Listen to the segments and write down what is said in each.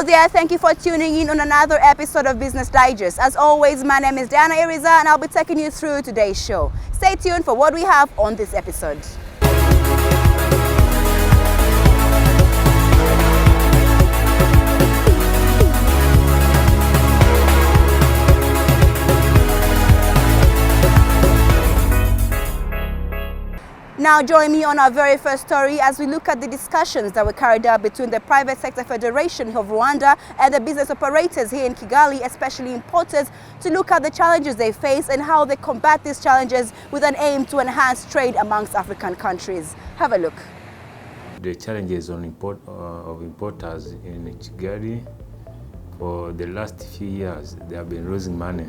Hello there, thank you for tuning in on another episode of Business Digest. As always, my name is Diana Iriza and I'll be taking you through today's show. Stay tuned for what we have on this episode. Now join me on our very first story as we look at the discussions that were carried out between the Private Sector Federation of Rwanda and the business operators here in Kigali, especially importers, to look at the challenges they face and how they combat these challenges with an aim to enhance trade amongst African countries. Have a look. The challenges on of importers in Kigali for the last few years, they have been losing money.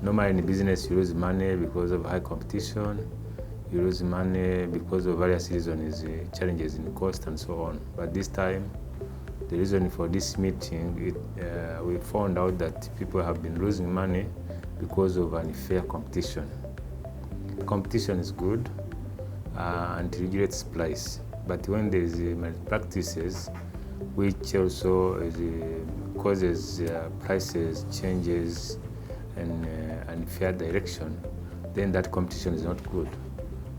Normally in business you lose money because of high competition. You lose money because of various reasons, challenges in cost and so on. But this time, the reason for this meeting, we found out that people have been losing money because of unfair competition. Competition is good and regulates price, but when there is malpractices, which also causes prices changes and unfair direction, then that competition is not good.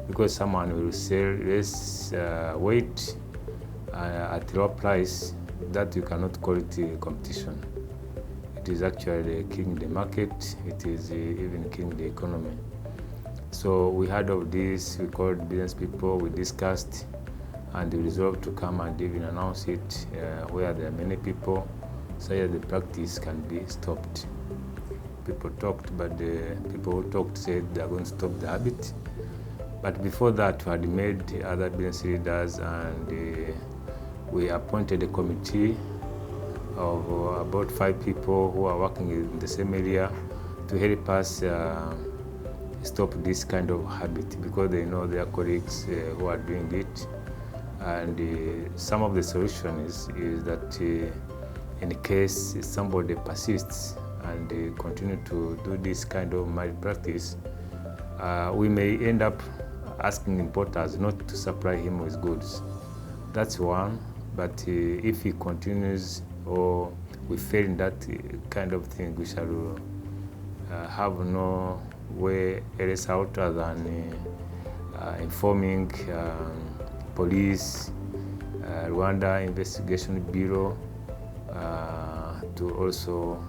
Because someone will sell less weight at low price, that you cannot call it competition. It is actually killing the market, it is even killing the economy. So we heard of this, we called business people, we discussed, and we resolved to come and even announce it where there are many people, so that the practice can be stopped. People talked, but the people who talked said they are going to stop the habit. But before that, we had made other business leaders and we appointed a committee of about 5 people who are working in the same area to help us stop this kind of habit, because they know their colleagues who are doing it. And some of the solution is that in case somebody persists and they continue to do this kind of malpractice, we may end up asking importers not to supply him with goods. That's one, but if he continues or we fail in that kind of thing, we shall have no way else out other than informing police, Rwanda Investigation Bureau to also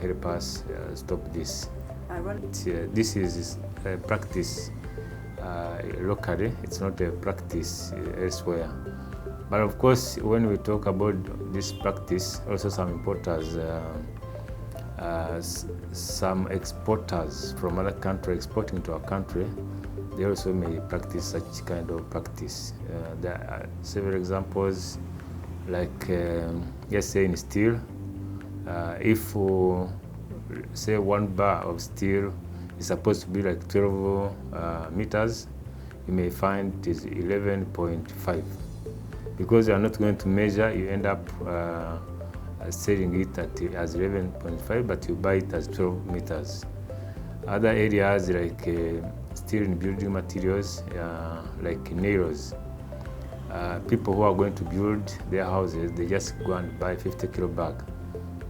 help us stop this. This is a practice locally, it's not a practice elsewhere. But of course, when we talk about this practice, also some importers, some exporters from other countries exporting to our country, they also may practice such kind of practice. There are several examples, like let's say in steel, if say 1 bar of steel is supposed to be like 12 meters, you may find it is 11.5. Because you are not going to measure, you end up selling it as 11.5, but you buy it as 12 meters. Other areas like steel in building materials, like nails. People who are going to build their houses, they just go and buy 50 kilo bag.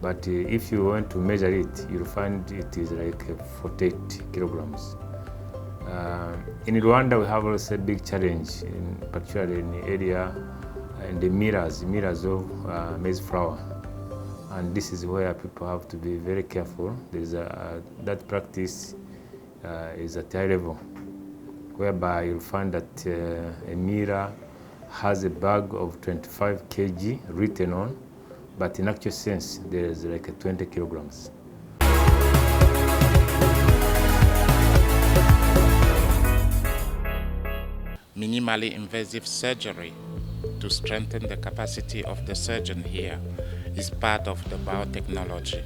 But if you want to measure it, you'll find it is like 48 kilograms. In Rwanda, we have also a big challenge, particularly in the area, in the mirrors of maize flour. And this is where people have to be very careful. There's that practice is at high level, whereby you'll find that a mirror has a bag of 25 kg written on, but in actual sense, there is like 20 kilograms. Minimally invasive surgery to strengthen the capacity of the surgeon here is part of the biotechnology.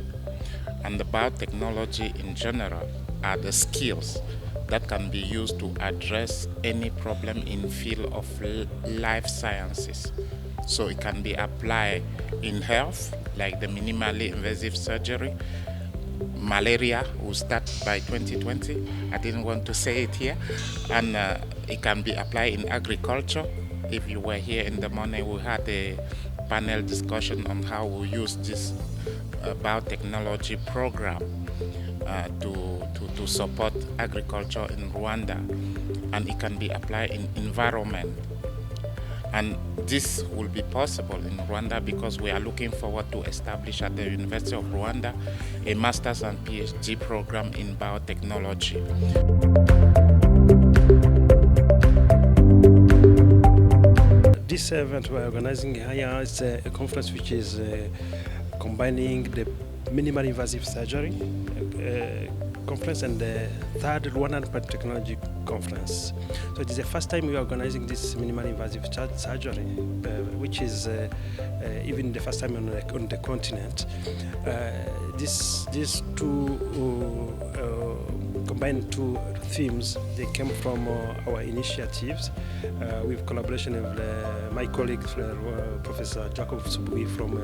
And the biotechnology in general are the skills that can be used to address any problem in field of life sciences. So it can be applied in health, like the minimally invasive surgery. Malaria will start by 2020. I didn't want to say it here. And it can be applied in agriculture. If you were here in the morning, we had a panel discussion on how we use this biotechnology program to support agriculture in Rwanda, and it can be applied in environment. And this will be possible in Rwanda because we are looking forward to establish at the University of Rwanda a master's and PhD program in biotechnology. This event we're organizing here is a conference which is combining the minimal invasive surgery conference and the third Rwandan Biotechnology conference. So it is the first time we are organizing this minimal invasive surgery, which is even the first time on the continent. These two combined two themes, they came from our initiatives with collaboration with my colleague, Professor Jacob Subui from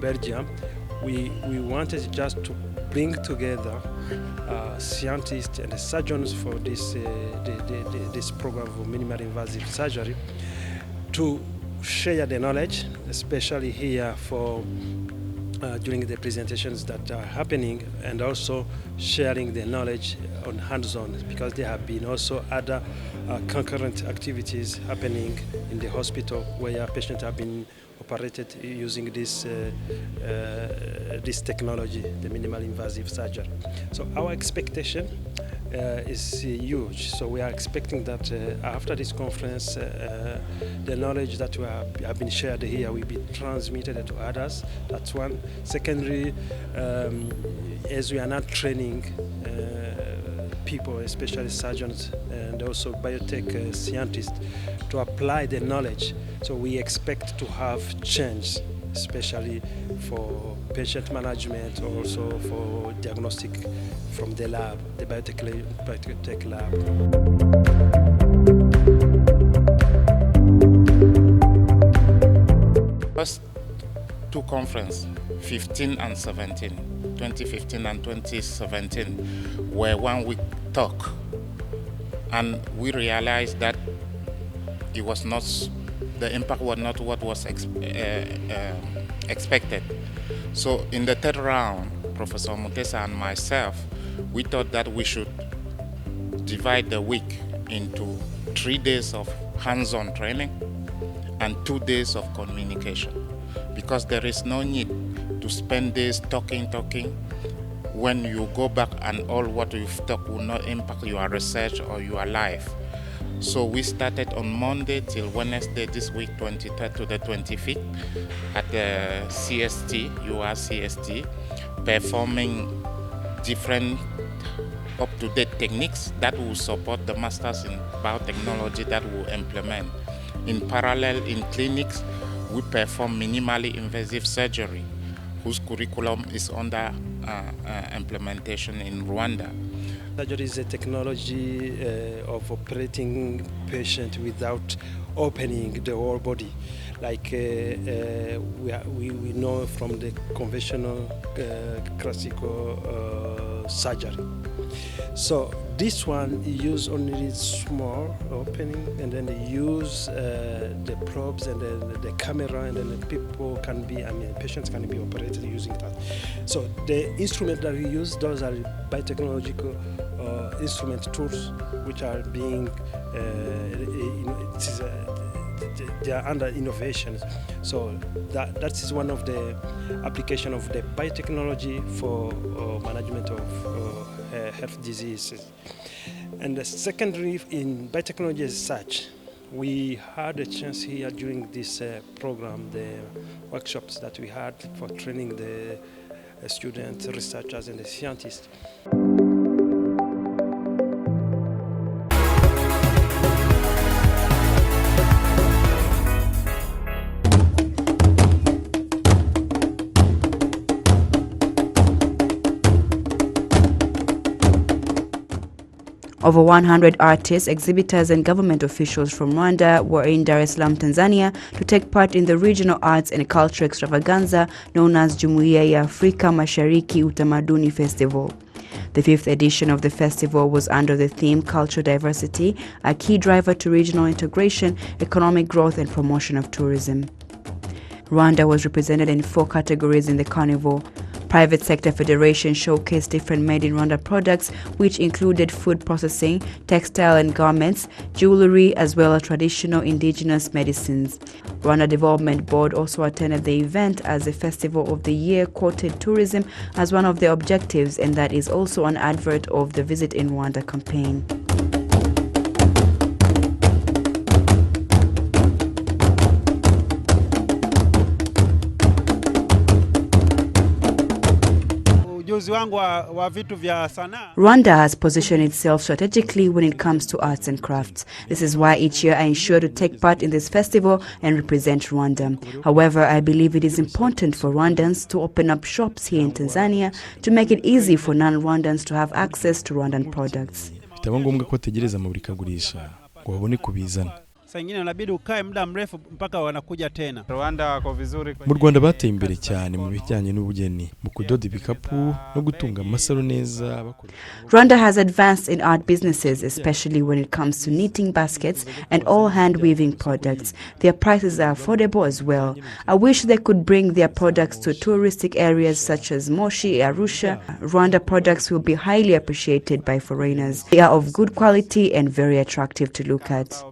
Belgium. We wanted just to bring together scientists and surgeons for this program of minimal invasive surgery to share the knowledge, especially here for during the presentations that are happening, and also sharing the knowledge on hands-on, because there have been also other concurrent activities happening in the hospital where patients have been operated using this technology, the minimal invasive surgery. So our expectation is huge. So we are expecting that after this conference, the knowledge that we have been shared here will be transmitted to others. That's one. Secondly, as we are now training people, especially surgeons and also biotech scientists, to apply the knowledge. So we expect to have change, especially for patient management, also for diagnostic from the lab, the biotech lab. First two conferences, 15 and 17, 2015 and 2017, were 1 week talk, and we realized that it was not, the impact was not what was expected. So in the third round, Professor Mutesa and myself, we thought that we should divide the week into 3 days of hands-on training and 2 days of communication, because there is no need to spend days talking. When you go back and all what you've talked will not impact your research or your life. So we started on Monday till Wednesday this week, 23rd to the 25th, at the CST, URCST, performing different up-to-date techniques that will support the masters in biotechnology that will implement. In parallel, in clinics, we perform minimally invasive surgery, whose curriculum is under implementation in Rwanda. Surgery is a technology of operating patient without opening the whole body, like we know from the conventional classical surgery. So this one use only small opening, and then they use the probes and the camera, and then the people can be, patients can be operated using that. So the instrument that we use, those are biotechnological instrument tools, which are being they are under innovations. So that is one of the application of the biotechnology for management of health diseases. And the secondary in biotechnology as such, we had a chance here during this program, the workshops that we had for training the students, researchers, and the scientists. Over 100 artists, exhibitors and government officials from Rwanda were in Dar es Salaam, Tanzania to take part in the regional arts and culture extravaganza known as Jumuiya ya Afrika Mashariki Utamaduni Festival. The 5th edition of the festival was under the theme Cultural Diversity, a key driver to regional integration, economic growth and promotion of tourism. Rwanda was represented in 4 categories in the carnival. Private sector federation showcased different made in Rwanda products, which included food processing, textile and garments, jewelry, as well as traditional indigenous medicines. Rwanda Development Board also attended the event as the Festival of the Year quoted tourism as one of their objectives, and that is also an advert of the Visit in Rwanda campaign. Rwanda has positioned itself strategically when it comes to arts and crafts. This is why each year I ensure to take part in this festival and represent Rwanda. However, I believe it is important for Rwandans to open up shops here in Tanzania to make it easy for non-Rwandans to have access to Rwandan products. Bitaba ngombwa ko ategereza mu burikagurisha ngo babone kubizana. Mu Rwanda bateye imbere cyane mu bijyanye n'ubugeni, mu kudoda ibikapu no gutunga amasaro neza. Rwanda has advanced in art businesses, especially when it comes to knitting baskets and all hand-weaving products. Their prices are affordable as well. I wish they could bring their products to touristic areas such as Moshi, Arusha. Rwanda products will be highly appreciated by foreigners. They are of good quality and very attractive to look at.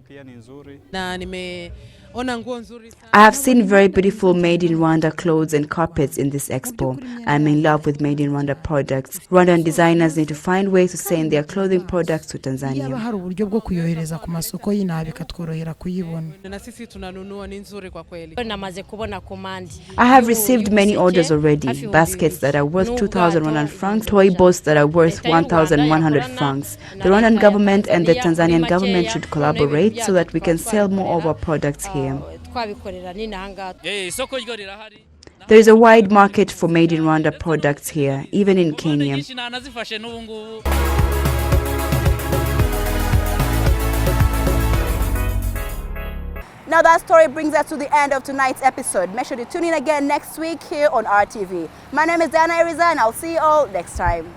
I have seen very beautiful made in Rwanda clothes and carpets in this expo. I'm in love with made in Rwanda products. Rwandan designers need to find ways to send their clothing products to Tanzania. I have received many orders already. Baskets that are worth 2,100 francs, toy boats that are worth 1,100 francs. The Rwandan government and the Tanzanian government should collaborate so that we can sell more of our products here. There is a wide market for made in Rwanda products here, even in Kenya. Now that story brings us to the end of tonight's episode. Make sure to tune in again next week here on RTV. My name is Diana Iriza and I'll see you all next time.